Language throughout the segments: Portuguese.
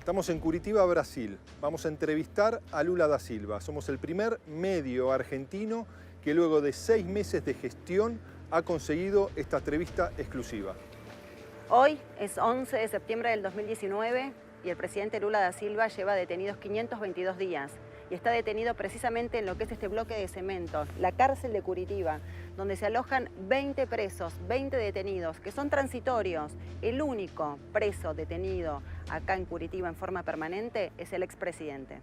Estamos en Curitiba, Brasil. Vamos a entrevistar a Lula da Silva. Somos el primer medio argentino que luego de 6 meses de gestión ha conseguido esta entrevista exclusiva. Hoy es 11 de septiembre del 2019 y el presidente Lula da Silva lleva detenidos 522 días y está detenido precisamente en lo que es este bloque de cemento, la cárcel de Curitiba, donde se alojan 20 presos, 20 detenidos, que son transitorios. El único preso detenido acá en Curitiba en forma permanente es el expresidente.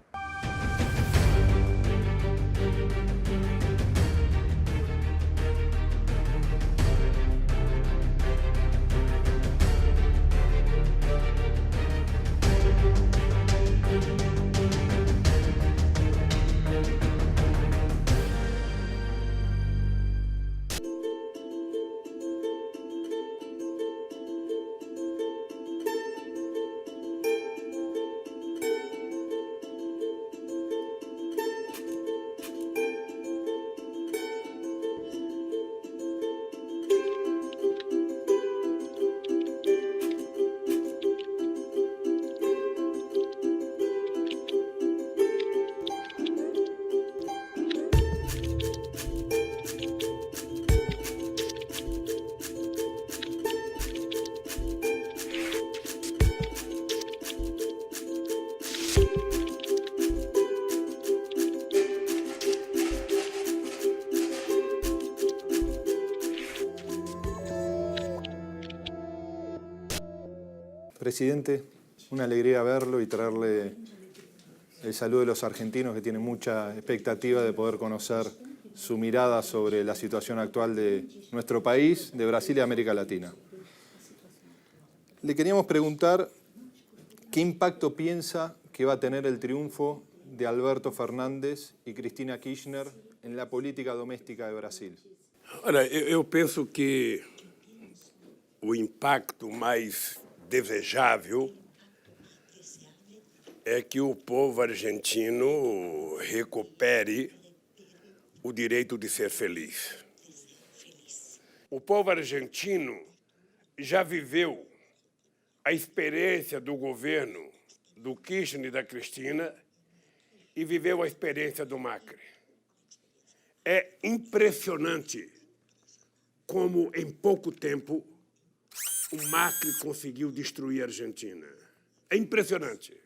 Presidente, una alegría verlo y traerle el saludo de los argentinos que tienen mucha expectativa de poder conocer su mirada sobre la situación actual de nuestro país, de Brasil y América Latina. Le queríamos preguntar qué impacto piensa que va a tener el triunfo de Alberto Fernández y Cristina Kirchner en la política doméstica de Brasil. Olha, eu penso que o impacto mais desejável é que o povo argentino recupere o direito de ser feliz. O povo argentino já viveu a experiência do governo do Kirchner e da Cristina e viveu a experiência do Macri. É impressionante como, em pouco tempo, o Macri conseguiu destruir a Argentina. É impressionante.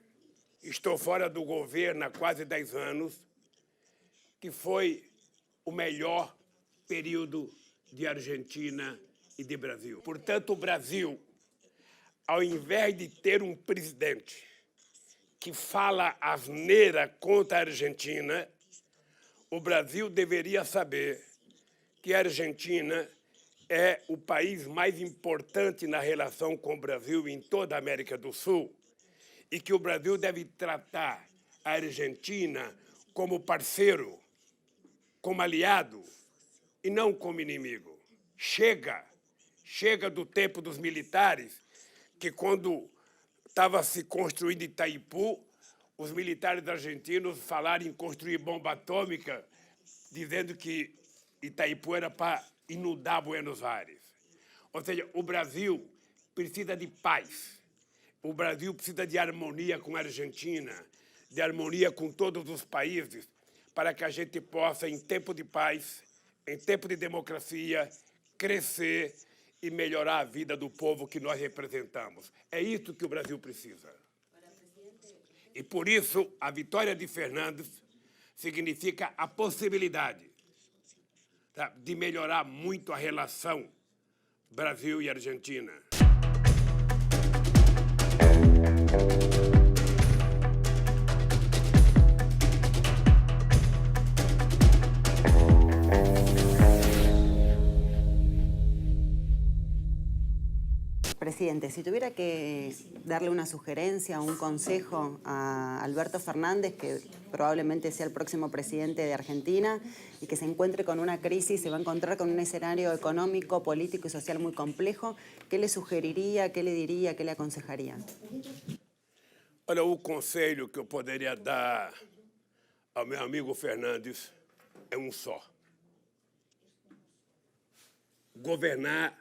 Estou fora do governo há quase 10 anos, que foi o melhor período de Argentina e de Brasil. Portanto, o Brasil, ao invés de ter um presidente que fala asneira contra a Argentina, o Brasil deveria saber que a Argentina é o país mais importante na relação com o Brasil em toda a América do Sul e que o Brasil deve tratar a Argentina como parceiro, como aliado e não como inimigo. Chega do tempo dos militares, que quando estava se construindo Itaipu, os militares argentinos falaram em construir bomba atômica, dizendo que Itaipu era para inundar Buenos Aires. Ou seja, o Brasil precisa de paz. O Brasil precisa de harmonia com a Argentina, de harmonia com todos os países, para que a gente possa, em tempo de paz, em tempo de democracia, crescer e melhorar a vida do povo que nós representamos. É isso que o Brasil precisa. E por isso, a vitória de Fernandes significa a possibilidade de melhorar muito a relação Brasil e Argentina. Presidente, si tuviera que darle una sugerencia o un consejo a Alberto Fernández, que probablemente sea el próximo presidente de Argentina y que se encuentre con una crisis, se va a encontrar con un escenario económico, político y social muy complejo, ¿qué le sugeriría, qué le diría, qué le aconsejaría? Olha, o conselho que eu poderia dar ao meu amigo Fernandes é um só. Governar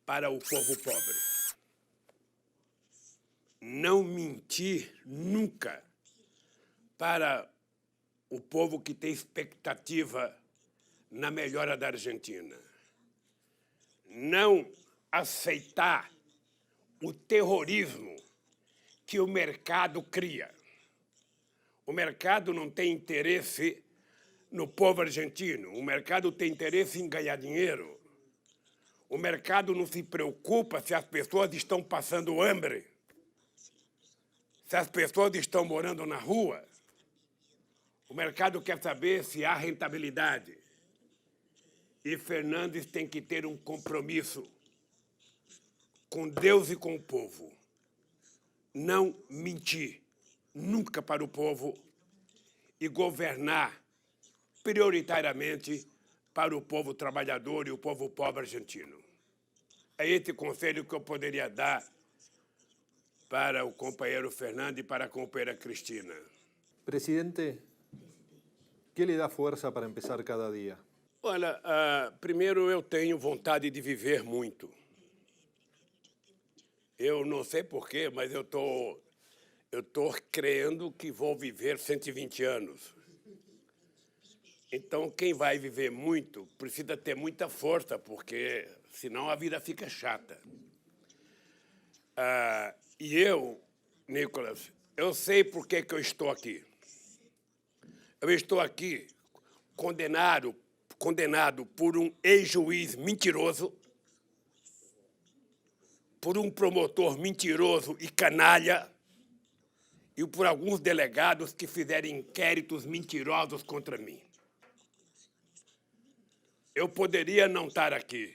para o povo pobre. Não mentir nunca para o povo que tem expectativa na melhora da Argentina. Não aceitar o terrorismo que o mercado cria. O mercado não tem interesse no povo argentino. O mercado tem interesse em ganhar dinheiro. O mercado não se preocupa se as pessoas estão passando hambre, se as pessoas estão morando na rua. O mercado quer saber se há rentabilidade. E Fernandes tem que ter um compromisso com Deus e com o povo. Não mentir nunca para o povo e governar prioritariamente para o povo trabalhador e o povo pobre argentino. É esse conselho que eu poderia dar para o companheiro Fernando e para a companheira Cristina. Presidente, ¿qué le da fuerza para empezar cada día? Olha, primeiro eu tenho vontade de viver muito. Eu não sei porquê, mas eu tô crendo que vou viver 120 anos. Então, quem vai viver muito precisa ter muita força, porque senão a vida fica chata. E eu, Nicolas, eu sei por que eu estou aqui. Eu estou aqui condenado por um ex-juiz mentiroso, por um promotor mentiroso e canalha, e por alguns delegados que fizeram inquéritos mentirosos contra mim. Eu poderia não estar aqui.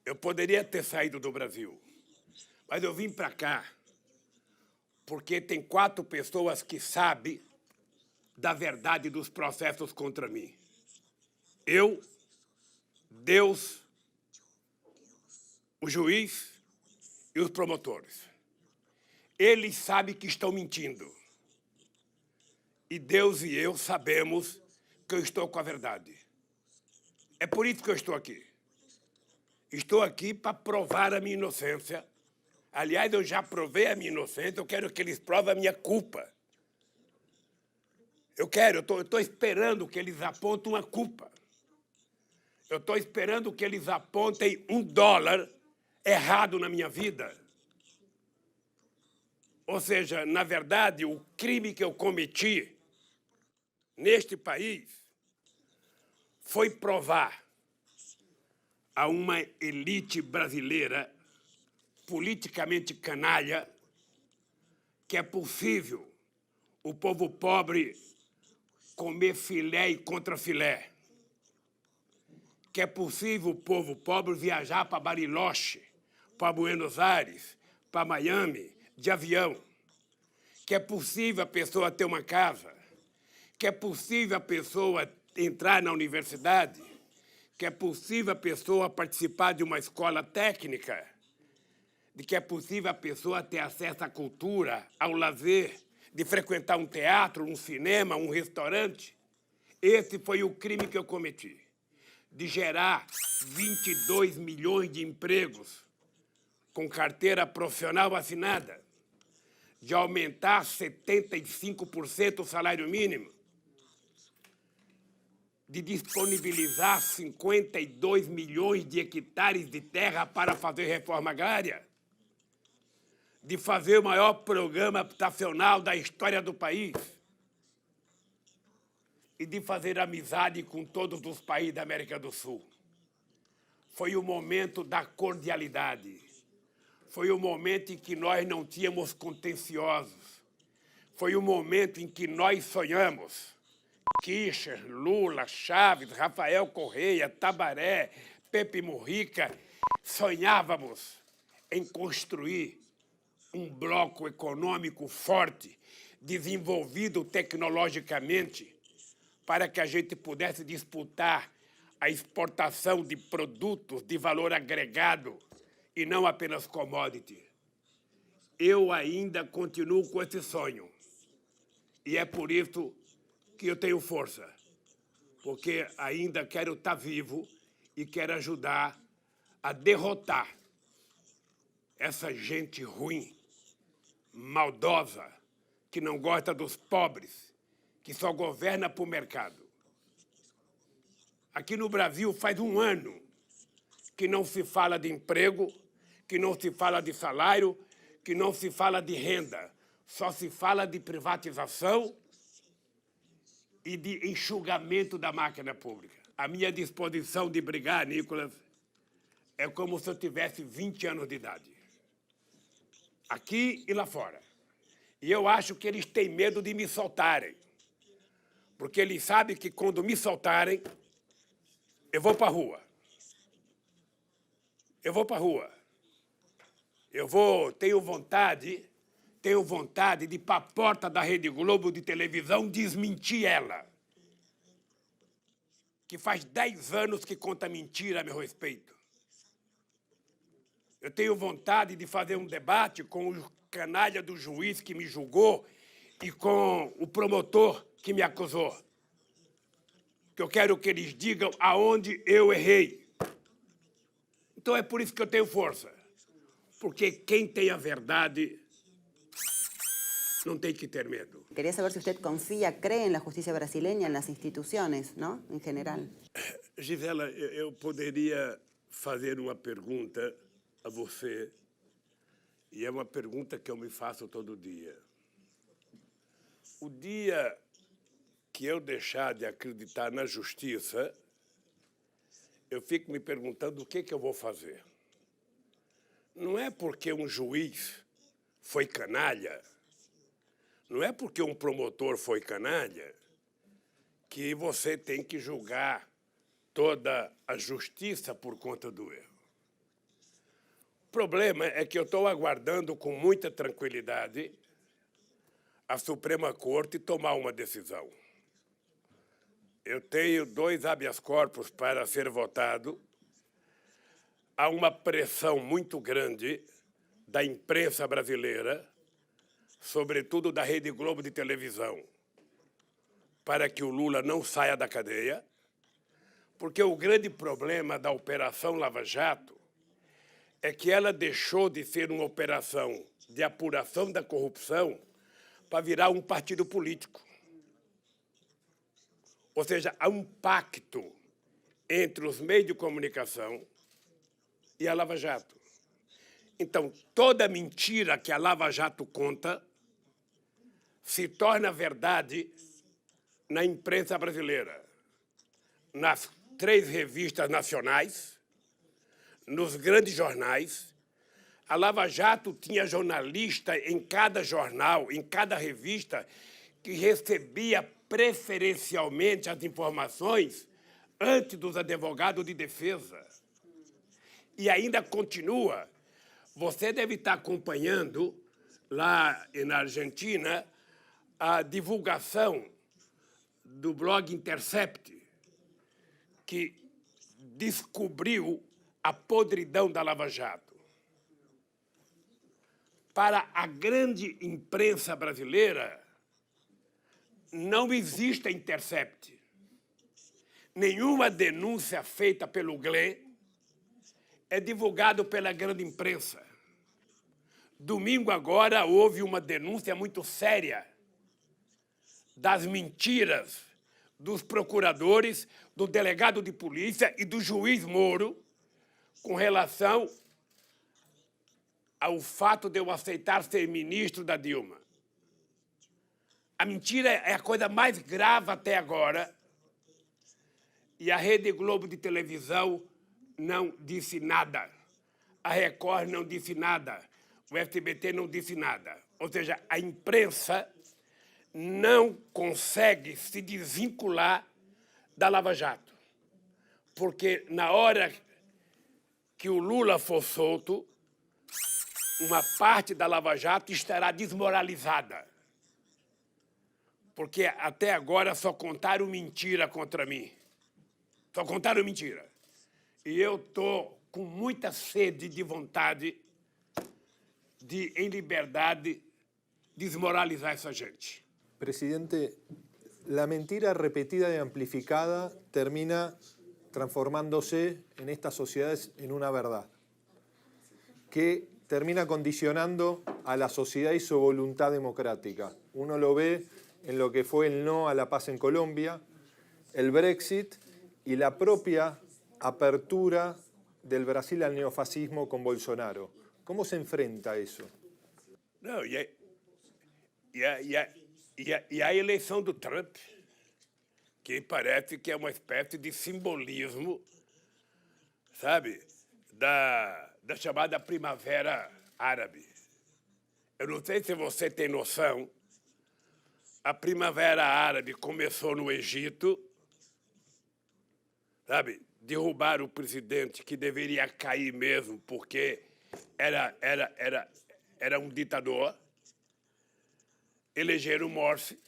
Eu poderia ter saído do Brasil. Mas eu vim para cá porque tem 4 pessoas que sabem da verdade dos processos contra mim. Eu, Deus, o juiz e os promotores. Eles sabem que estão mentindo. E Deus e eu sabemos que eu estou com a verdade. É por isso que eu estou aqui. Estou aqui para provar a minha inocência. Aliás, eu já provei a minha inocência, eu quero que eles provem a minha culpa. Eu estou esperando que eles apontem uma culpa. Eu estou esperando que eles apontem $1 errado na minha vida. Ou seja, na verdade, o crime que eu cometi neste país foi provar a uma elite brasileira politicamente canalha que é possível o povo pobre comer filé e contra filé, que é possível o povo pobre viajar para Bariloche, para Buenos Aires, para Miami, de avião, que é possível a pessoa ter uma casa, que é possível a pessoa entrar na universidade, que é possível a pessoa participar de uma escola técnica, de que é possível a pessoa ter acesso à cultura, ao lazer, de frequentar um teatro, um cinema, um restaurante. Esse foi o crime que eu cometi, de gerar 22 milhões de empregos com carteira profissional assinada, de aumentar 75% o salário mínimo, de disponibilizar 52 milhões de hectares de terra para fazer reforma agrária, de fazer o maior programa habitacional da história do país e de fazer amizade com todos os países da América do Sul. Foi o momento da cordialidade. Foi o momento em que nós não tínhamos contenciosos. Foi o momento em que nós sonhamos. Kirchner, Lula, Chaves, Rafael Correia, Tabaré, Pepe Mujica, sonhávamos em construir um bloco econômico forte, desenvolvido tecnologicamente, para que a gente pudesse disputar a exportação de produtos de valor agregado e não apenas commodity. Eu ainda continuo com esse sonho. E é por isso que eu tenho força, porque ainda quero estar vivo e quero ajudar a derrotar essa gente ruim, maldosa, que não gosta dos pobres, que só governa para o mercado. Aqui no Brasil faz um ano que não se fala de emprego, que não se fala de salário, que não se fala de renda. Só se fala de privatização e de enxugamento da máquina pública. A minha disposição de brigar, Nicolas, é como se eu tivesse 20 anos de idade. Aqui e lá fora. E eu acho que eles têm medo de me soltarem. Porque eles sabem que quando me soltarem, eu vou para a rua. Eu vou para a rua. Tenho vontade de ir para a porta da Rede Globo de televisão desmentir ela. Que faz 10 anos que conta mentira a meu respeito. Eu tenho vontade de fazer um debate com o canalha do juiz que me julgou e com o promotor que me acusou. Que eu quero que eles digam aonde eu errei. Então é por isso que eu tenho força. Porque quem tem a verdade não tem que ter medo. Quería saber si usted confía, cree en la justicia brasileña, en las instituciones, ¿no? En general. Gisela, eu poderia fazer uma pergunta a você, e é uma pergunta que eu me faço todo dia. O dia que eu deixar de acreditar na justiça, eu fico me perguntando o que eu vou fazer. Não é porque um juiz foi canalha, não é porque um promotor foi canalha, que você tem que julgar toda a justiça por conta do erro. O problema é que eu estou aguardando com muita tranquilidade a Suprema Corte tomar uma decisão. Eu tenho 2 habeas corpus para ser votado. Há uma pressão muito grande da imprensa brasileira, sobretudo da Rede Globo de televisão, para que o Lula não saia da cadeia, porque o grande problema da Operação Lava Jato é que ela deixou de ser uma operação de apuração da corrupção para virar um partido político. Ou seja, há um pacto entre os meios de comunicação e a Lava Jato. Então, toda mentira que a Lava Jato conta se torna verdade na imprensa brasileira, nas 3 revistas nacionais, nos grandes jornais. A Lava Jato tinha jornalista em cada jornal, em cada revista, que recebia preferencialmente as informações antes dos advogados de defesa. E ainda continua. Você deve estar acompanhando, lá na Argentina, a divulgação do blog Intercept, que descobriu a podridão da Lava Jato. Para a grande imprensa brasileira, não existe a Intercept. Nenhuma denúncia feita pelo Glenn é divulgada pela grande imprensa. Domingo agora houve uma denúncia muito séria das mentiras dos procuradores, do delegado de polícia e do juiz Moro com relação ao fato de eu aceitar ser ministro da Dilma. A mentira é a coisa mais grave até agora e a Rede Globo de televisão não disse nada. A Record não disse nada. O SBT não disse nada. Ou seja, a imprensa não consegue se desvincular da Lava Jato. Porque na hora que o Lula for solto, uma parte da Lava Jato estará desmoralizada. Porque até agora só contaram mentira contra mim. Só contaram mentira. E eu estou com muita sede de vontade de, em liberdade, desmoralizar essa gente. Presidente, la mentira repetida y amplificada termina transformándose en estas sociedades en una verdad, que termina condicionando a la sociedad y su voluntad democrática. Uno lo ve en lo que fue el no a la paz en Colombia, el Brexit y la propia apertura del Brasil al neofascismo con Bolsonaro. ¿Cómo se enfrenta a eso? Não, e a eleição do Trump, que parece que é uma espécie de simbolismo, sabe, da chamada Primavera Árabe. Eu não sei se você tem noção, a Primavera Árabe começou no Egito, sabe, derrubaram o presidente que deveria cair mesmo, porque era um ditador, elegeram Morsi,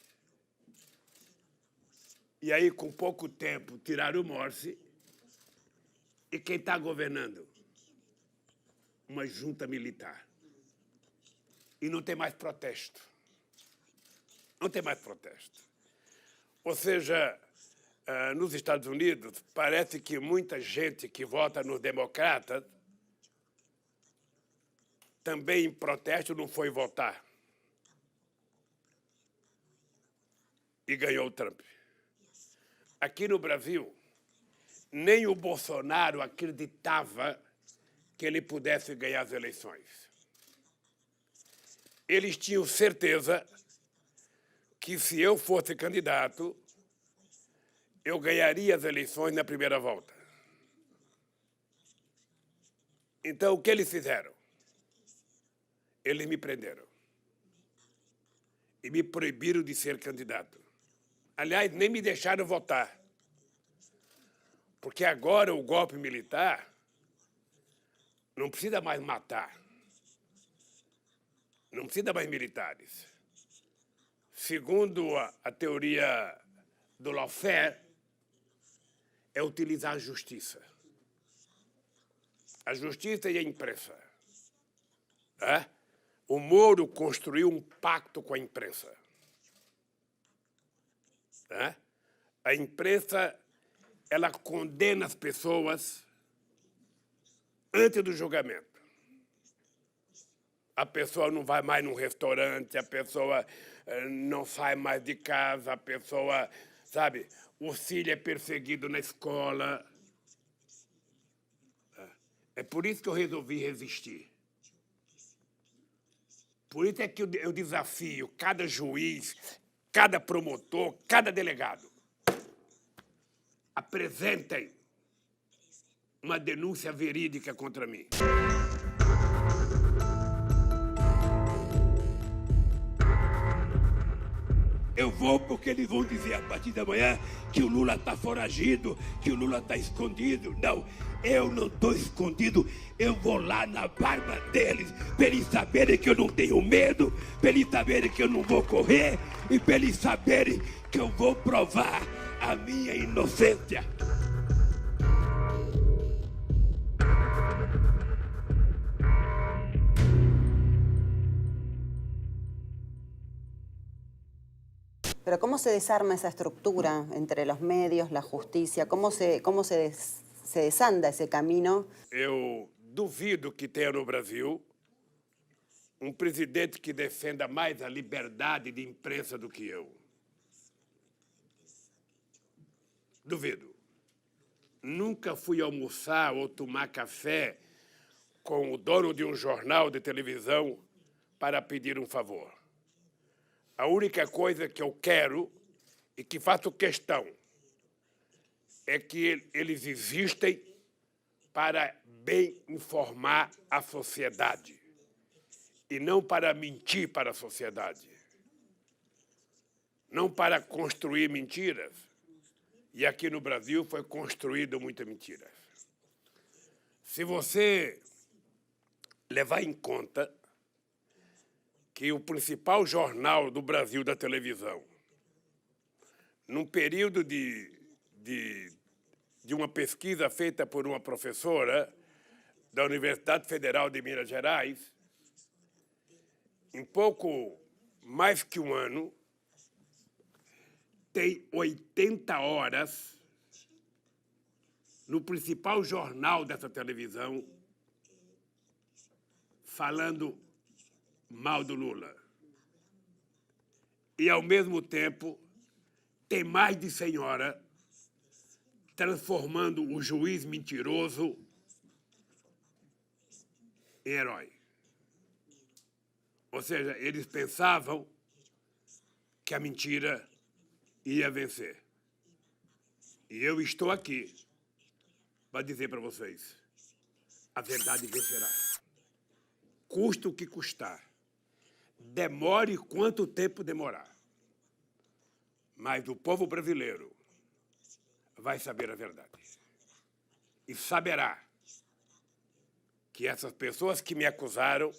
e aí, com pouco tempo, tiraram o Morsi, e quem está governando? Uma junta militar. E não tem mais protesto. Não tem mais protesto. Ou seja, nos Estados Unidos, parece que muita gente que vota nos democratas também em protesto não foi votar. E ganhou o Trump. Aqui no Brasil, nem o Bolsonaro acreditava que ele pudesse ganhar as eleições. Eles tinham certeza que, se eu fosse candidato, eu ganharia as eleições na primeira volta. Então, o que eles fizeram? Eles me prenderam. E me proibiram de ser candidato. Aliás, nem me deixaram votar. Porque agora o golpe militar não precisa mais matar. Não precisa mais militares. Segundo a teoria do lawfare, é utilizar a justiça. A justiça e a imprensa. O Moro construiu um pacto com a imprensa. A imprensa, ela condena as pessoas antes do julgamento. A pessoa não vai mais num restaurante, a pessoa não sai mais de casa, a pessoa, sabe, o filho é perseguido na escola. É por isso que eu resolvi resistir. Por isso é que eu desafio cada juiz, cada promotor, cada delegado. Apresentem uma denúncia verídica contra mim. Eu vou porque eles vão dizer a partir da manhã que o Lula está foragido, que o Lula está escondido. Não, eu não estou escondido. Eu vou lá na barba deles, para eles saberem que eu não tenho medo, para eles saberem que eu não vou correr e para eles saberem que eu vou provar a minha inocência. Pero ¿cómo se desarma esa estructura entre los medios, la justicia? ¿Cómo se desanda ese camino? Eu duvido que tenha no Brasil um presidente que defenda mais a liberdade de imprensa do que eu. Duvido. Nunca fui almoçar ou tomar café com o dono de um jornal de televisão para pedir um favor. A única coisa que eu quero e que faço questão é que eles existem para bem informar a sociedade e não para mentir para a sociedade, não para construir mentiras. E aqui no Brasil foi construído muita mentira. Se você levar em conta que o principal jornal do Brasil da televisão, num período de uma pesquisa feita por uma professora da Universidade Federal de Minas Gerais, em pouco mais que um ano, tem 80 horas no principal jornal dessa televisão falando mal do Lula. E, ao mesmo tempo, tem mais de 100 horas transformando o juiz mentiroso em herói. Ou seja, eles pensavam que a mentira ia vencer. E eu estou aqui para dizer para vocês, a verdade vencerá. Custe o que custar. Demore quanto tempo demorar. Mas o povo brasileiro vai saber a verdade. E saberá que essas pessoas que me acusaram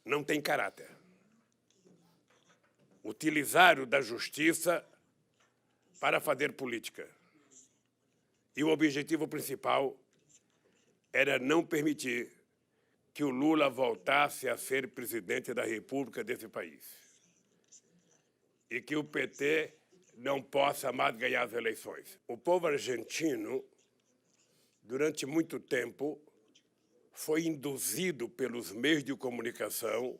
não têm caráter. Utilizaram da justiça para fazer política. E o objetivo principal era não permitir que o Lula voltasse a ser presidente da República desse país. E que o PT não possa mais ganhar as eleições. O povo argentino, durante muito tempo, foi induzido pelos meios de comunicação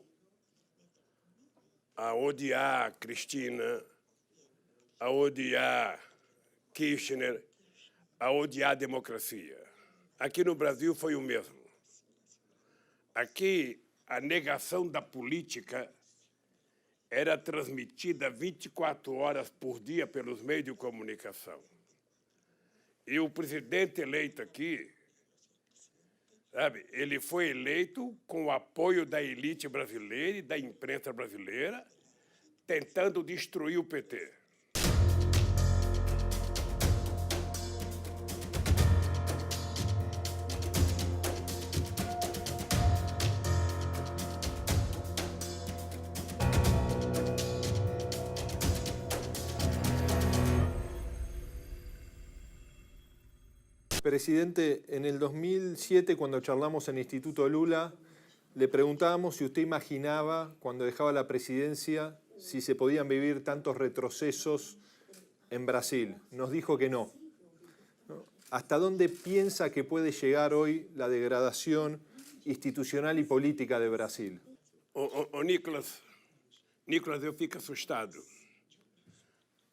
a odiar Cristina, a odiar Kirchner, a odiar a democracia. Aqui no Brasil foi o mesmo. Aqui, a negação da política era transmitida 24 horas por dia pelos meios de comunicação. E o presidente eleito aqui, sabe, ele foi eleito com o apoio da elite brasileira e da imprensa brasileira, tentando destruir o PT. Presidente, en el 2007, cuando charlamos en el Instituto Lula, le preguntábamos si usted imaginaba, cuando dejaba la presidencia, si se podían vivir tantos retrocesos en Brasil. Nos dijo que no. ¿Hasta dónde piensa que puede llegar hoy la degradación institucional y política de Brasil? Nicolas, eu fico assustado,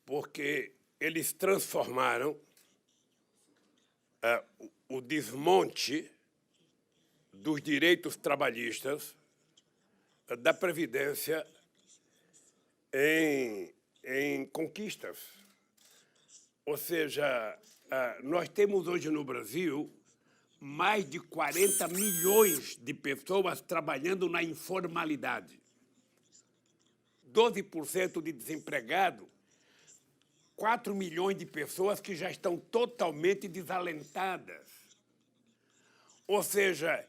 porque eles transformaram o desmonte dos direitos trabalhistas da Previdência em conquistas. Ou seja, nós temos hoje no Brasil mais de 40 milhões de pessoas trabalhando na informalidade. 12% de desempregado, 4 milhões de pessoas que já estão totalmente desalentadas. Ou seja,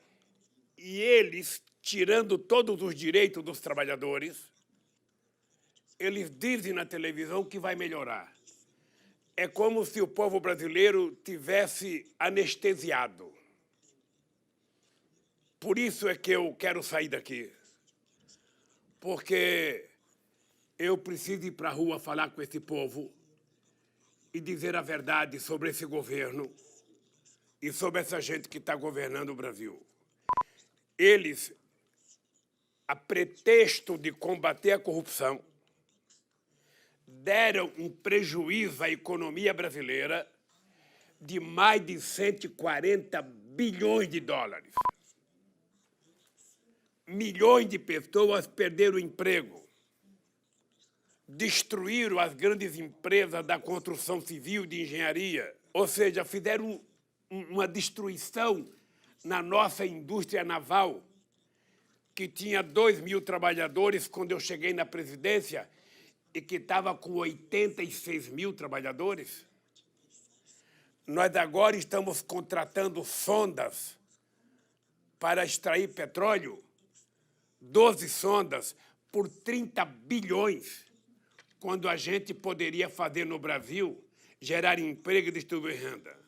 e eles, tirando todos os direitos dos trabalhadores, eles dizem na televisão que vai melhorar. É como se o povo brasileiro tivesse anestesiado. Por isso é que eu quero sair daqui. Porque eu preciso ir para a rua falar com esse povo e dizer a verdade sobre esse governo e sobre essa gente que está governando o Brasil. Eles, a pretexto de combater a corrupção, deram um prejuízo à economia brasileira de mais de 140 bilhões de dólares. Milhões de pessoas perderam o emprego. Destruíram as grandes empresas da construção civil e de engenharia. Ou seja, fizeram uma destruição na nossa indústria naval, que tinha 2.000 trabalhadores quando eu cheguei na presidência e que estava com 86 mil trabalhadores. Nós agora estamos contratando sondas para extrair petróleo, 12 sondas por 30 bilhões, quando a gente poderia fazer no Brasil, gerar emprego e distribuir renda.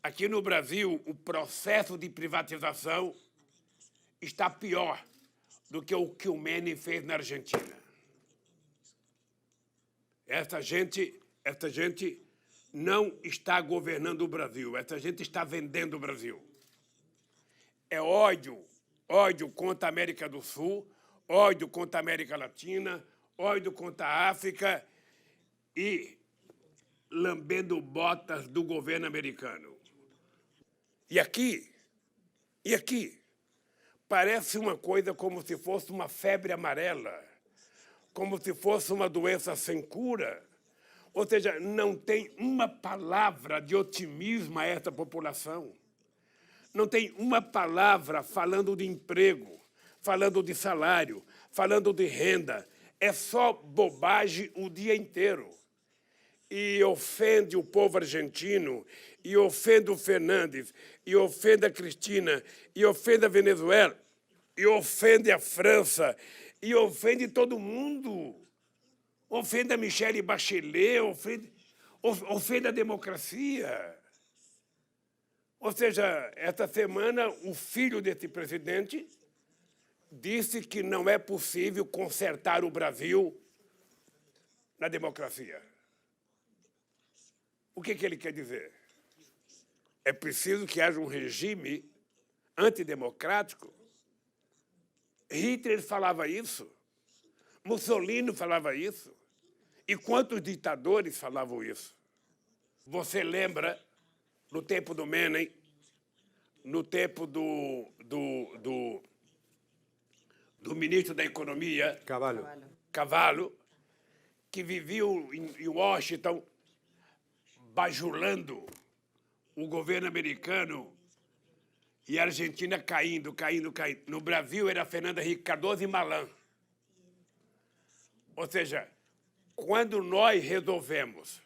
Aqui no Brasil, o processo de privatização está pior do que o Menem fez na Argentina. Essa gente não está governando o Brasil, essa gente está vendendo o Brasil. É ódio contra a América do Sul, ódio contra a América Latina, ódio contra a África e lambendo botas do governo americano. E aqui, parece uma coisa como se fosse uma febre amarela, como se fosse uma doença sem cura. Ou seja, não tem uma palavra de otimismo a essa população. Não tem uma palavra falando de emprego, falando de salário, falando de renda. É só bobagem o dia inteiro. E ofende o povo argentino, e ofende o Fernandes, e ofende a Cristina, e ofende a Venezuela, e ofende a França, e ofende todo mundo. Ofende a Michelle Bachelet, ofende a democracia. Ou seja, esta semana, o filho desse presidente disse que não é possível consertar o Brasil na democracia. O que ele quer dizer? É preciso que haja um regime antidemocrático? Hitler falava isso, Mussolini falava isso, e quantos ditadores falavam isso? Você lembra, no tempo do Menem, no tempo do ministro da Economia, Cavallo, que vivia em Washington bajulando o governo americano e a Argentina caindo. No Brasil era Fernando Henrique Cardoso e Malan. Ou seja, quando nós resolvemos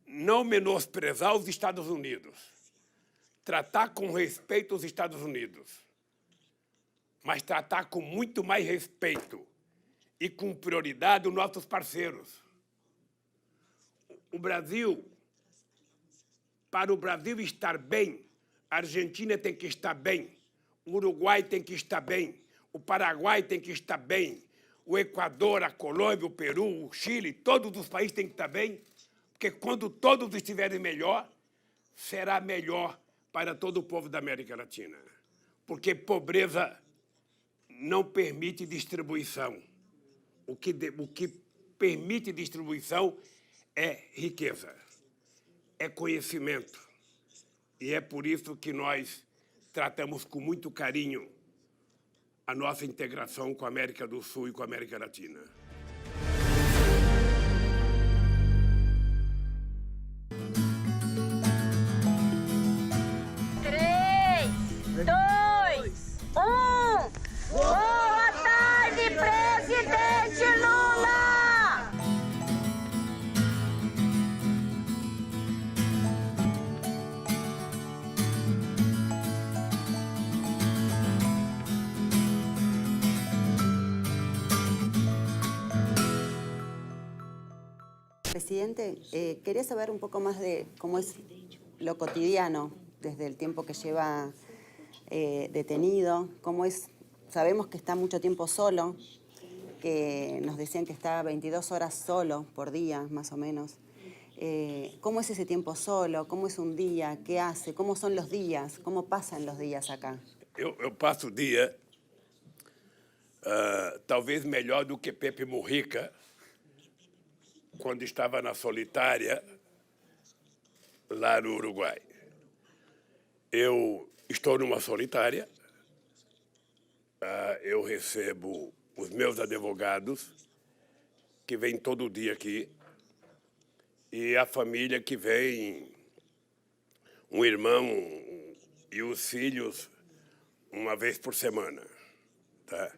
não menosprezar os Estados Unidos, tratar com respeito os Estados Unidos, mas tratar com muito mais respeito e com prioridade os nossos parceiros. O Brasil, para o Brasil estar bem, a Argentina tem que estar bem, o Uruguai tem que estar bem, o Paraguai tem que estar bem, o Equador, a Colômbia, o Peru, o Chile, todos os países têm que estar bem, porque quando todos estiverem melhor, será melhor para todo o povo da América Latina. Porque pobreza não permite distribuição. O que permite distribuição é riqueza, é conhecimento. E é por isso que nós tratamos com muito carinho a nossa integração com a América do Sul e com a América Latina. Boa tarde, presidente Lula! Presidente, quería saber un poco más de cómo es lo cotidiano desde el tiempo que lleva detenido, cómo es. Sabemos que está mucho tiempo solo, que nos decían que está 22 horas solo por día, más o menos. ¿Cómo es ese tiempo solo? ¿Cómo es un día? ¿Qué hace? ¿Cómo son los días? ¿Cómo pasan los días acá? Eu passo o dia talvez melhor do que Pepe Mujica, quando estava na solitária, lá no Uruguai. Eu estou numa solitária, eu recebo os meus advogados, que vêm todo dia aqui, e a família que vem, um irmão e os filhos, uma vez por semana. Tá?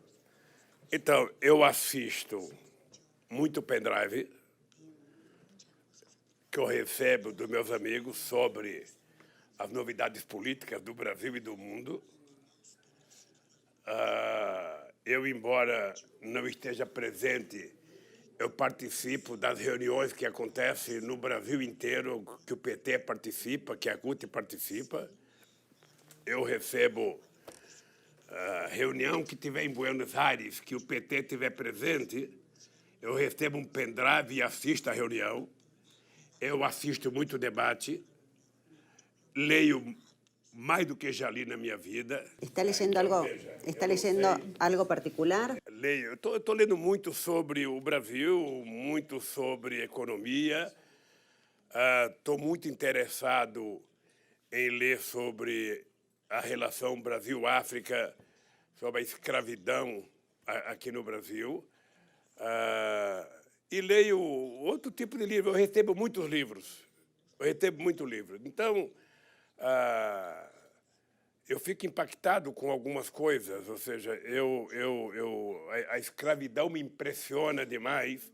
Então, eu assisto muito pendrive, que eu recebo dos meus amigos sobre as novidades políticas do Brasil e do mundo. Eu, embora não esteja presente, eu participo das reuniões que acontecem no Brasil inteiro, que o PT participa, que a CUT participa. Eu recebo reunião que tiver em Buenos Aires, que o PT estiver presente, eu recebo um pendrive e assisto a reunião, eu assisto muito debate, leio mais do que já li na minha vida. ¿Está leyendo algo particular? Leio. Eu estou lendo muito sobre o Brasil, muito sobre economia. Estou muito interessado em ler sobre a relação Brasil-África, sobre a escravidão aqui no Brasil. E leio outro tipo de livro. Eu recebo muitos livros. Então, eu fico impactado com algumas coisas. Ou seja, a escravidão me impressiona demais.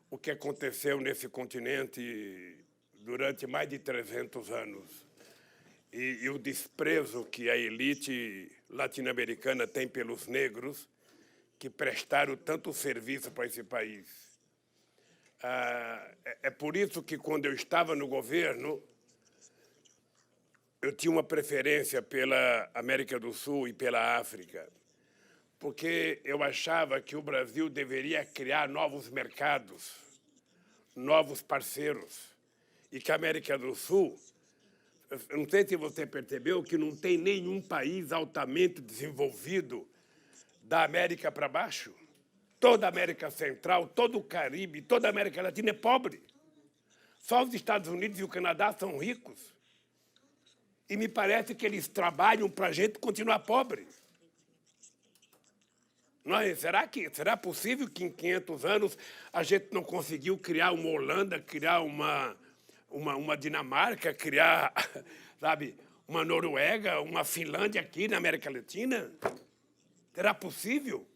O que aconteceu nesse continente durante mais de 300 anos. E o desprezo que a elite latino-americana tem pelos negros, que prestaram tanto serviço para esse país. É por isso que, quando eu estava no governo, eu tinha uma preferência pela América do Sul e pela África, porque eu achava que o Brasil deveria criar novos mercados, novos parceiros, e que a América do Sul, eu não sei se você percebeu, que não tem nenhum país altamente desenvolvido da América para baixo. Toda a América Central, todo o Caribe, toda a América Latina é pobre. Só os Estados Unidos e o Canadá são ricos. E me parece que eles trabalham para a gente continuar pobre. Será possível que em 500 anos a gente não conseguiu criar uma Holanda, criar uma Dinamarca, criar, sabe, uma Noruega, uma Finlândia aqui na América Latina? Será possível?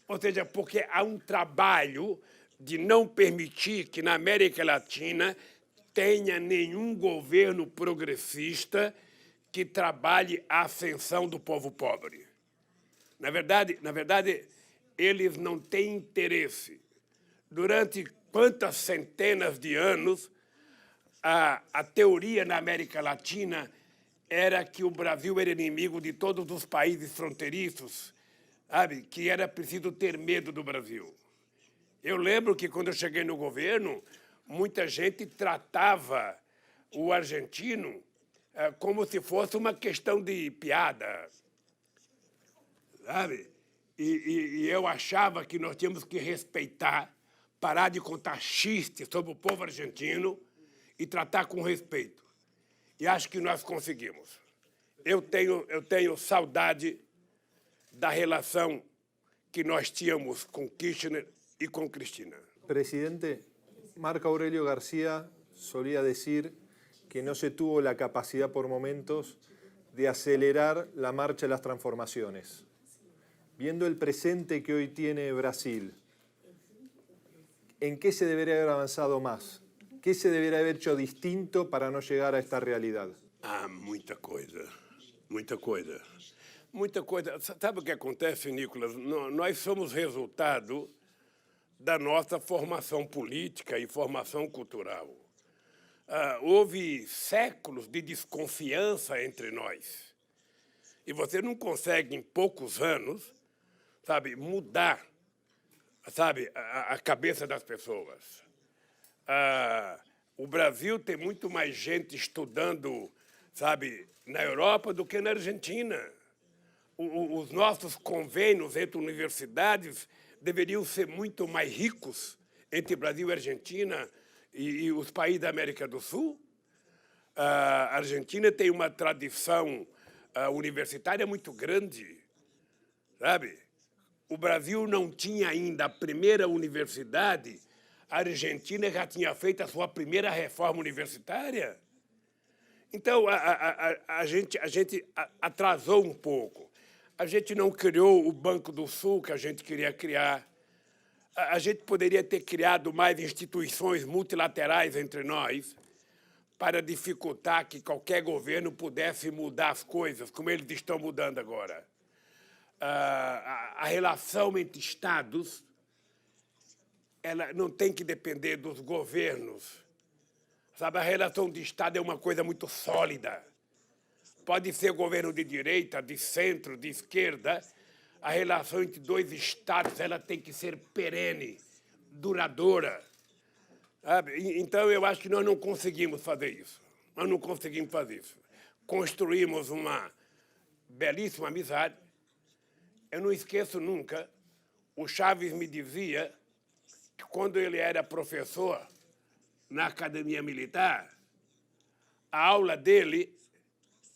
Ou seja, porque há um trabalho de não permitir que na América Latina tenha nenhum governo progressista que trabalhe a ascensão do povo pobre. Na verdade, eles não têm interesse. Durante quantas centenas de anos, a teoria na América Latina era que o Brasil era inimigo de todos os países fronteiriços, sabe? Que era preciso ter medo do Brasil. Eu lembro que, quando eu cheguei no governo, muita gente tratava o argentino como se fosse uma questão de piada, sabe? E eu achava que nós tínhamos que respeitar, parar de contar xiste sobre o povo argentino e tratar com respeito. E acho que nós conseguimos. Eu tenho saudade da relação que nós tínhamos com Kirchner y con Cristina. Presidente, Marco Aurelio García solía decir que no se tuvo la capacidad por momentos de acelerar la marcha de las transformaciones. Viendo el presente que hoy tiene Brasil, ¿en qué se debería haber avanzado más? ¿Qué se debería haber hecho distinto para no llegar a esta realidad? Muita coisa. Muita coisa. Muita coisa. Sabe o que acontece, Nicolas? Nós somos resultado da nossa formação política e formação cultural. Houve séculos de desconfiança entre nós. E você não consegue, em poucos anos, sabe, mudar, sabe, a cabeça das pessoas. O Brasil tem muito mais gente estudando, sabe, na Europa do que na Argentina. Os nossos convênios entre universidades deveriam ser muito mais ricos entre Brasil e Argentina e os países da América do Sul. A Argentina tem uma tradição universitária muito grande, sabe? O Brasil não tinha ainda a primeira universidade, a Argentina já tinha feito a sua primeira reforma universitária. Então, a gente atrasou um pouco. A gente não criou o Banco do Sul que a gente queria criar. A gente poderia ter criado mais instituições multilaterais entre nós para dificultar que qualquer governo pudesse mudar as coisas, como eles estão mudando agora. A relação entre Estados, ela não tem que depender dos governos. Sabe, a relação de Estado é uma coisa muito sólida. Pode ser governo de direita, de centro, de esquerda. A relação entre dois Estados ela tem que ser perene. duradoura. Sabe? Então, eu acho que nós não conseguimos fazer isso. Nós não conseguimos fazer isso. Construímos uma belíssima amizade. Eu não esqueço nunca, o Chaves me dizia que quando ele era professor na Academia Militar, a aula dele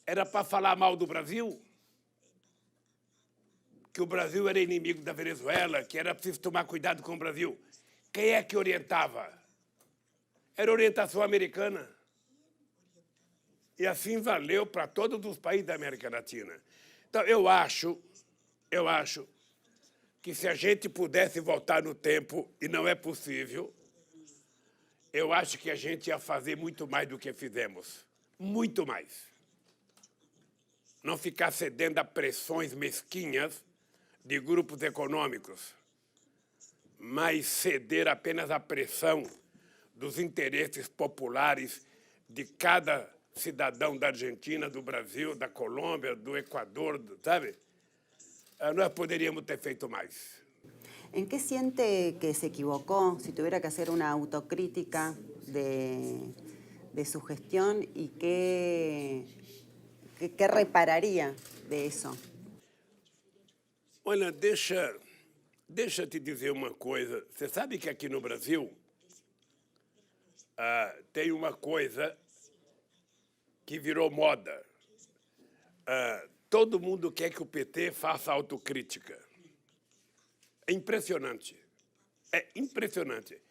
era para falar mal do Brasil, que o Brasil era inimigo da Venezuela, que era preciso tomar cuidado com o Brasil. Quem é que orientava? Era orientação americana. E assim valeu para todos os países da América Latina. Então, eu acho que se a gente pudesse voltar no tempo, e não é possível, eu acho que a gente ia fazer muito mais do que fizemos. Muito mais. Não ficar cedendo a pressões mesquinhas de grupos econômicos, mas ceder apenas à pressão dos interesses populares de cada cidadão da Argentina, do Brasil, da Colômbia, do Equador, sabe? Nós poderíamos ter feito mais. ¿En qué siente que se equivocó, si tuviera que hacer una autocrítica de su gestión y qué repararía de eso? Olha, deixa te dizer uma coisa. Você sabe que aqui no Brasil tem uma coisa que virou moda. Todo mundo quer que o PT faça autocrítica. É impressionante. É impressionante.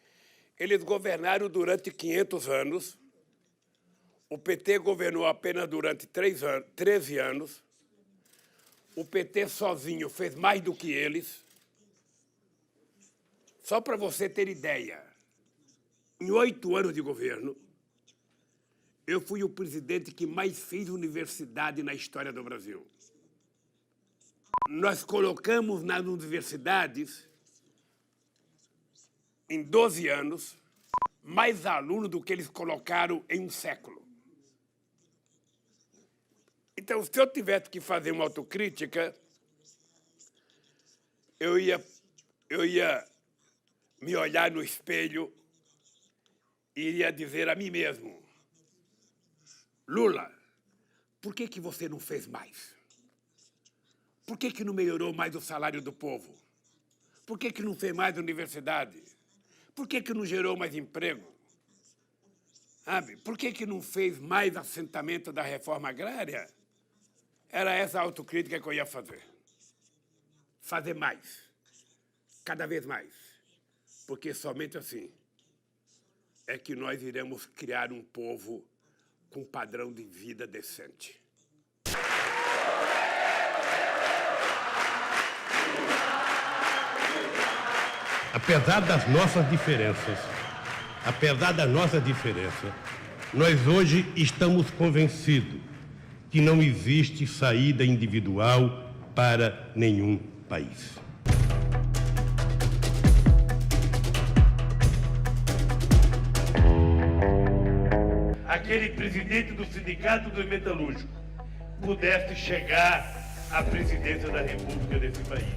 Eles governaram durante 500 anos. O PT governou apenas durante 13 anos. O PT sozinho fez mais do que eles. Só para você ter ideia, em 8 anos de governo, eu fui o presidente que mais fez universidade na história do Brasil. Nós colocamos nas universidades, em 12 anos, mais alunos do que eles colocaram em um século. Então, se eu tivesse que fazer uma autocrítica, eu ia me olhar no espelho e iria dizer a mim mesmo: Lula, por que você não fez mais? Por que não melhorou mais o salário do povo? Por que não fez mais universidade? Por que não gerou mais emprego? Sabe? Por que não fez mais assentamento da reforma agrária? Era essa a autocrítica que eu ia fazer. Fazer mais. Cada vez mais. Porque somente assim é que nós iremos criar um povo com padrão de vida decente. Apesar das nossas diferenças, nós hoje estamos convencidos que não existe saída individual para nenhum país. Aquele presidente do Sindicato dos Metalúrgicos pudesse chegar à presidência da República desse país.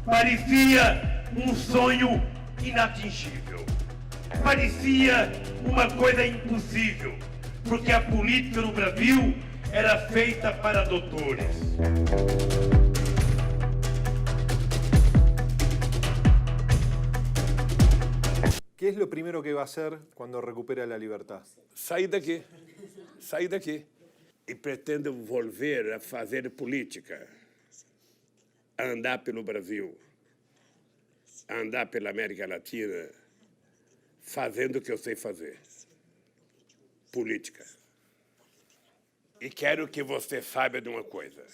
Parecia um sonho inatingível. Parecia uma coisa impossível, porque a política no Brasil era feita para doutores. ¿Qué es lo primero que va a hacer cuando recupere la libertad? Sair daqui. E pretendo volver a fazer política, a andar pelo Brasil, a andar pela América Latina, fazendo o que eu sei fazer. Política. E quero que você saiba de uma coisa.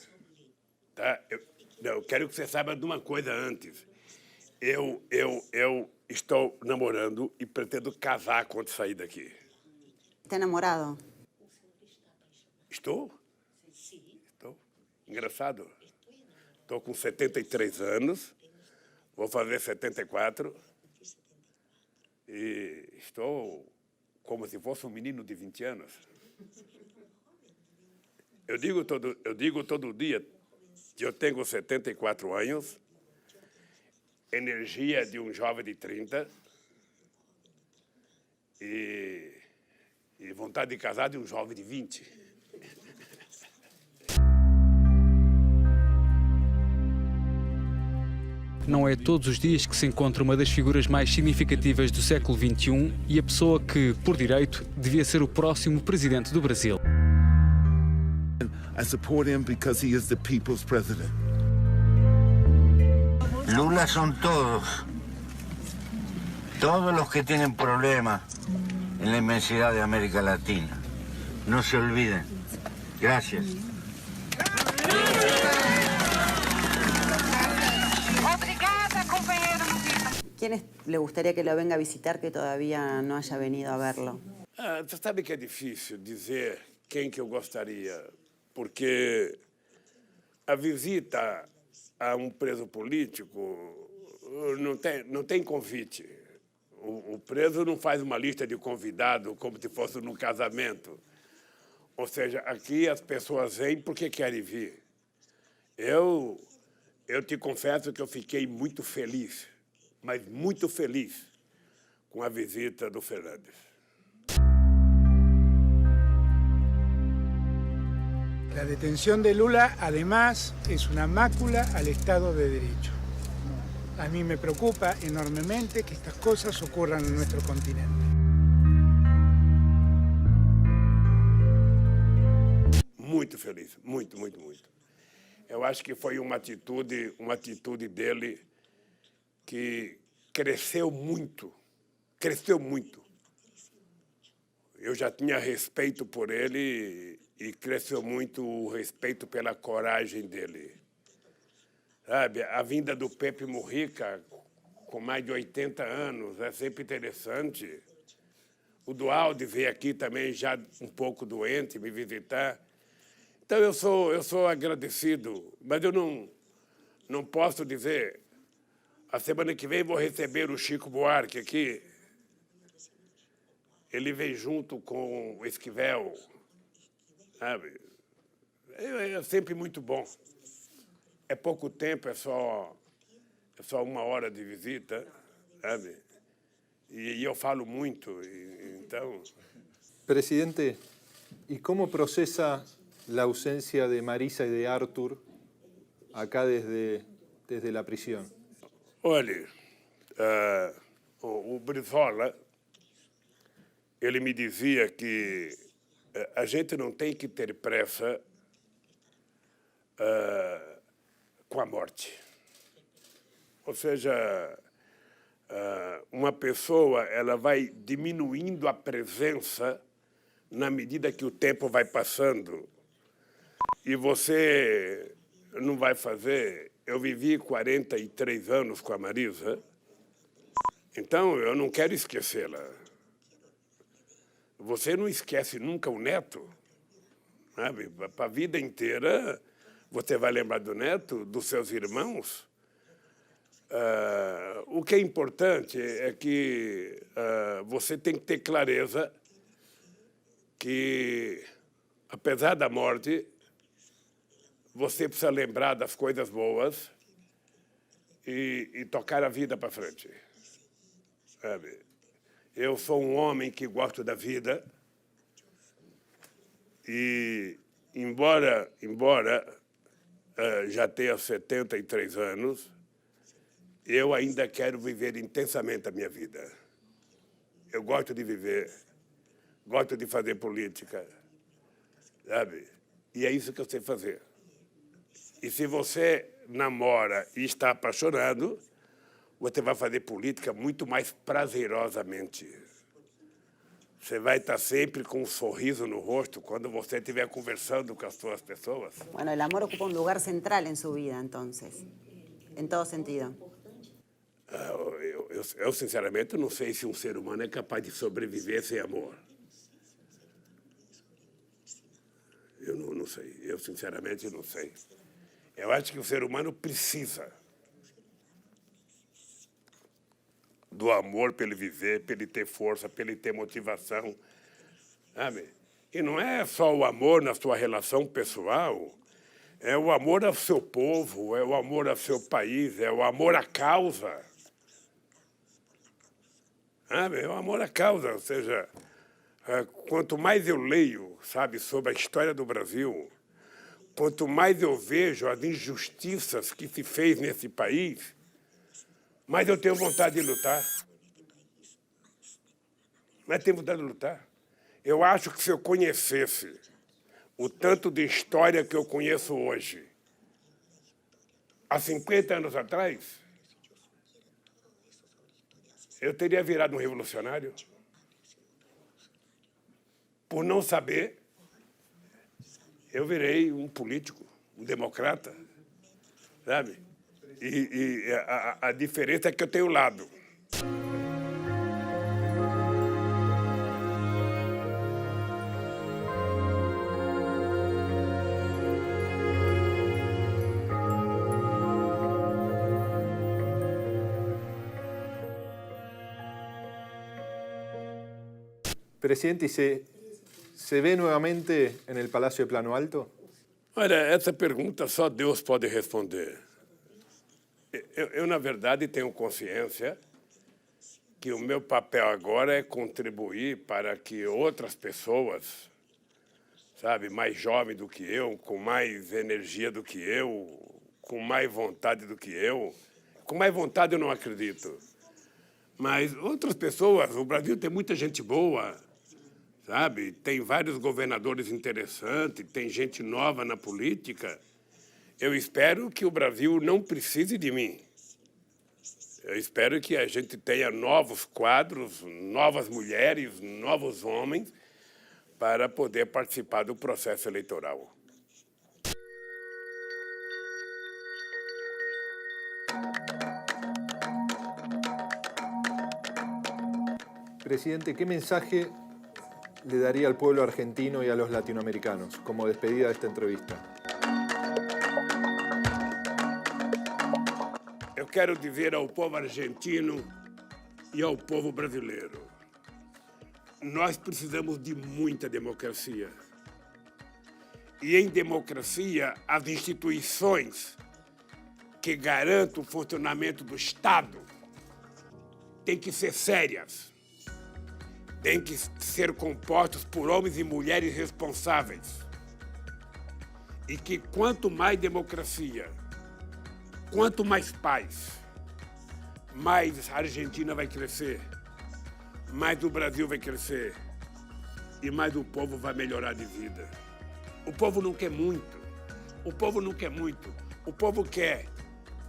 Tá? Eu quero que você saiba de uma coisa antes. Eu estou namorando e pretendo casar quando sair daqui. ¿Está enamorado? Estou? Estou. Engraçado. Estou com 73 anos, vou fazer 74, e estou como se fosse um menino de 20 anos. Eu digo todo dia que eu tenho 74 anos, energia de um jovem de 30, e vontade de casar de um jovem de 20. Não é todos os dias que se encontra uma das figuras mais significativas do século XXI e a pessoa que, por direito, devia ser o próximo presidente do Brasil. I support him because he is the people's president. Lula son todos. Todos los que tienen problemas en la inmensidad de América Latina. No se olviden. Gracias. ¿Quiénes le gustaría que lo venga a visitar que todavía no haya venido a verlo? Você sabe que é difícil dizer quem que eu gostaria, porque a visita a um preso político não tem convite. O preso não faz uma lista de convidados como se fosse num casamento. Ou seja, aqui as pessoas vêm porque querem vir. Eu te confesso que eu fiquei muito feliz, mas muito feliz com a visita do Fernandes. La detención de Lula, además, es una mácula al Estado de Derecho. A mí me preocupa enormemente que estas cosas ocurran en nuestro continente. Muito feliz, muito, muito, muito. Eu acho que foi uma atitude dele que cresceu muito, cresceu muito. Eu já tinha respeito por ele e cresceu muito o respeito pela coragem dele. Sabe, a vinda do Pepe Mujica, com mais de 80 anos, é sempre interessante. O Dualde veio aqui também já um pouco doente, me visitar. Então, eu sou agradecido, mas eu não posso dizer. A semana que vem vou receber o Chico Buarque aqui. Ele vem junto com o Esquivel, sabe? É sempre muito bom. É pouco tempo, é só 1 hora de visita, sabe? E eu falo muito, então... Presidente, ¿y cómo procesa la ausencia de Marisa y de Arthur acá desde la prisión? Olha, o Brizola, ele me dizia que a gente não tem que ter pressa com a morte. Ou seja, uma pessoa ela vai diminuindo a presença na medida que o tempo vai passando. E você não vai fazer... Eu vivi 43 anos com a Marisa, então eu não quero esquecê-la. Você não esquece nunca o neto, sabe? Para a vida inteira, você vai lembrar do neto, dos seus irmãos. O que é importante é que você tem que ter clareza que, apesar da morte, você precisa lembrar das coisas boas e tocar a vida para frente. Sabe? Eu sou um homem que gosto da vida e, embora já tenha 73 anos, eu ainda quero viver intensamente a minha vida. Eu gosto de viver, gosto de fazer política, sabe? E é isso que eu sei fazer. E se você namora e está apaixonado, você vai fazer política muito mais prazerosamente. Você vai estar sempre com um sorriso no rosto quando você estiver conversando com as suas pessoas. Bueno, el amor ocupa un lugar central en su vida, entonces, en todo sentido. Eu sinceramente, não sei se um ser humano é capaz de sobreviver sem amor. Eu não sei. Eu, sinceramente, não sei. Eu acho que o ser humano precisa do amor para ele viver, para ele ter força, para ele ter motivação, sabe? E não é só o amor na sua relação pessoal, é o amor ao seu povo, é o amor ao seu país, é o amor à causa. É um amor à causa, ou seja, quanto mais eu leio, sabe, sobre a história do Brasil, quanto mais eu vejo as injustiças que se fez nesse país, mais eu tenho vontade de lutar. Mais tenho vontade de lutar. Eu acho que se eu conhecesse o tanto de história que eu conheço hoje, há 50 anos atrás, eu teria virado um revolucionário. Por não saber, eu virei um político, um democrata, sabe? E a diferença é que eu tenho lado. Presidente, ¿y se ve nuevamente en el Palacio de Plano Alto? Olha, essa pergunta só Deus pode responder. Eu, na verdade, tenho consciência que o meu papel agora é contribuir para que outras pessoas, sabe, mais jovens do que eu, com mais energia do que eu, com mais vontade do que eu, com mais vontade eu não acredito, mas outras pessoas, o Brasil tem muita gente boa, sabe? Tem vários governadores interessantes, tem gente nova na política. Eu espero que o Brasil não precise de mim. Eu espero que a gente tenha novos quadros, novas mulheres, novos homens, para poder participar do processo eleitoral. Presidente, ¿qué mensaje le daría al pueblo argentino y a los latinoamericanos como despedida de esta entrevista? Eu quero dizer ao povo argentino e ao povo brasileiro, nós precisamos de muita democracia. E em democracia, as instituições que garantem o funcionamento do Estado têm que ser sérias. Têm que ser compostos por homens e mulheres responsáveis. E que quanto mais democracia, quanto mais paz, mais a Argentina vai crescer, mais o Brasil vai crescer e mais o povo vai melhorar de vida. O povo não quer muito. O povo não quer muito. O povo quer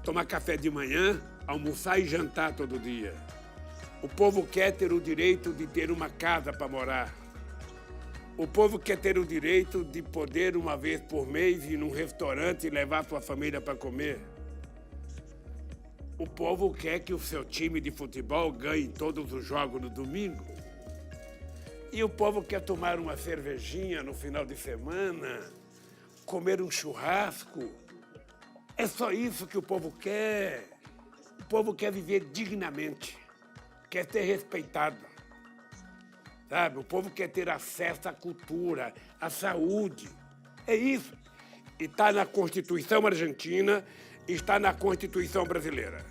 tomar café de manhã, almoçar e jantar todo dia. O povo quer ter o direito de ter uma casa para morar. O povo quer ter o direito de poder, uma vez por mês, ir num restaurante e levar sua família para comer. O povo quer que o seu time de futebol ganhe todos os jogos no domingo. E o povo quer tomar uma cervejinha no final de semana, comer um churrasco. É só isso que o povo quer. O povo quer viver dignamente, quer ser respeitado. Sabe? O povo quer ter acesso à cultura, à saúde. É isso. E está na Constituição argentina, está na Constituição brasileira.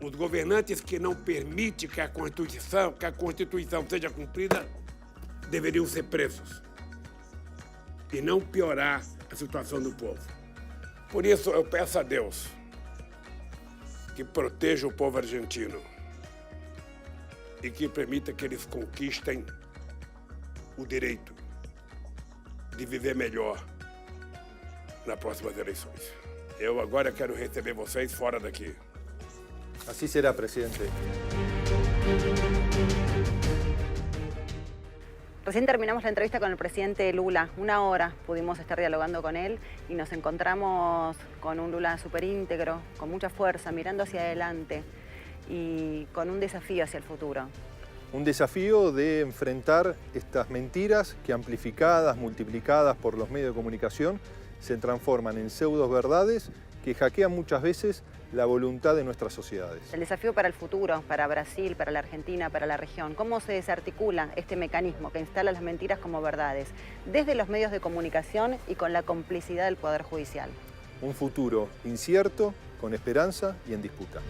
Os governantes que não permitem que a Constituição seja cumprida deveriam ser presos e não piorar a situação do povo. Por isso, eu peço a Deus que proteja o povo argentino e que permita que eles conquistem o direito de viver melhor nas próximas eleições. Eu agora quero receber vocês fora daqui. Así será, presidente. Recién terminamos la entrevista con el presidente Lula. 1 hora pudimos estar dialogando con él y nos encontramos con un Lula súper íntegro, con mucha fuerza, mirando hacia adelante y con un desafío hacia el futuro. Un desafío de enfrentar estas mentiras que, amplificadas, multiplicadas por los medios de comunicación, se transforman en pseudos verdades que hackean muchas veces la voluntad de nuestras sociedades. El desafío para el futuro, para Brasil, para la Argentina, para la región. ¿Cómo se desarticula este mecanismo que instala las mentiras como verdades? Desde los medios de comunicación y con la complicidad del Poder Judicial. Un futuro incierto, con esperanza y en disputa.